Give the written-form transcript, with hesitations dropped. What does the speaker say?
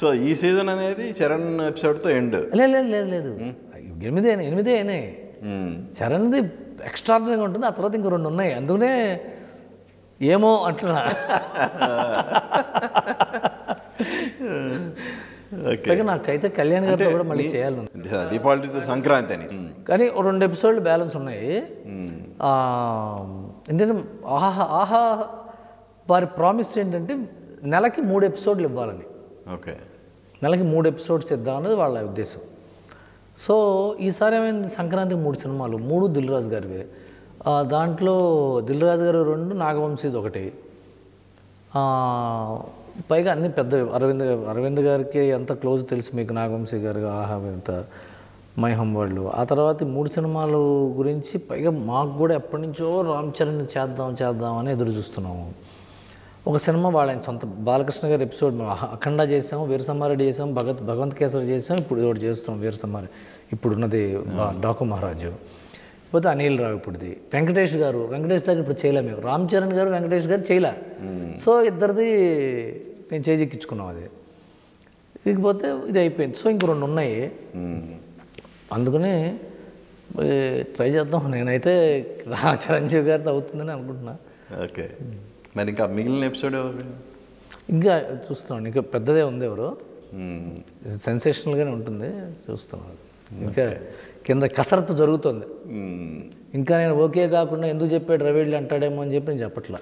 So ఈ season అనేది Charan ఎపిసోడ్తో end? లేదు 8 అయినాయి. చరణ్ది ఎక్స్ట్రాడినరీగా ఉంటుంది. ఆ తర్వాత ఇంకో 2 ఉన్నాయి. అందుకనే ఏమో అంటున్నా. పైగా నాకైతే కళ్యాణ్ గారితో కూడా మళ్ళీ చేయాలి. దీపావళితో సంక్రాంతి అని కానీ 2 ఎపిసోడ్లు బ్యాలెన్స్ ఉన్నాయి. ఏంటంటే ఆహా వారి ప్రామిస్ ఏంటంటే నెలకి 3 ఎపిసోడ్లు ఇవ్వాలని. ఓకే, నెలకి 3 ఎపిసోడ్స్ ఇద్దామన్నది వాళ్ళ ఉద్దేశం. సో ఈసారి ఏమైంది, సంక్రాంతికి 3 సినిమాలు, 3 దిల్ రాజు గారివే. దాంట్లో దిల్ రాజు గారు 2, నాగవంశీది 1. పైగా అన్ని పెద్ద అరవింద్ గారికి ఎంత క్లోజ్ తెలుసు మీకు, నాగవంశీ గారు, ఆహా ఎంత మైహం వాళ్ళు. ఆ తర్వాత 3 సినిమాలు గురించి పైగా మాకు కూడా ఎప్పటి నుంచో రామ్ చరణ్ చేద్దాం అని ఎదురు చూస్తున్నాము. ఒక సినిమా వాళ్ళ సొంత బాలకృష్ణ గారి ఎపిసోడ్ అఖండ చేసాము, వీరసమ్మారెడ్డి చేసాము, భగవంత్ కేసరి చేసాం, ఇప్పుడు ఒకటి చేస్తున్నాం వీరసమ్మారెడ్డి, ఇప్పుడున్నది డాకు మహారాజు. పోతే అనిల్ రావు ఇప్పుడుది, వెంకటేష్ దగ్గర ఇప్పుడు చేయలేము మేము, రామ్ చరణ్ గారు వెంకటేష్ గారు చేయలే. సో ఇద్దరిది మేము చేజిక్కించుకున్నాం. అది ఇకపోతే ఇది అయిపోయింది. సో ఇంకో 2 ఉన్నాయి. అందుకని ట్రై చేద్దాం. నేనైతే చిరంజీవి గారితో అవుతుందని అనుకుంటున్నా. ఓకే, మరి ఇంకా మిగిలిన ఎపిసోడ్ ఇంకా చూస్తున్నాను. ఇంకా పెద్దదే ఉంది, ఎవరు సెన్సేషనల్గానే ఉంటుంది, చూస్తున్నాను. ఇంకా కింద కసరత్తు జరుగుతుంది. ఇంకా నేను ఓకే కాకుండా ఎందుకు చెప్పాడు రవిళ్ళు అంటాడేమో అని చెప్పి నేను చెప్పట్లా.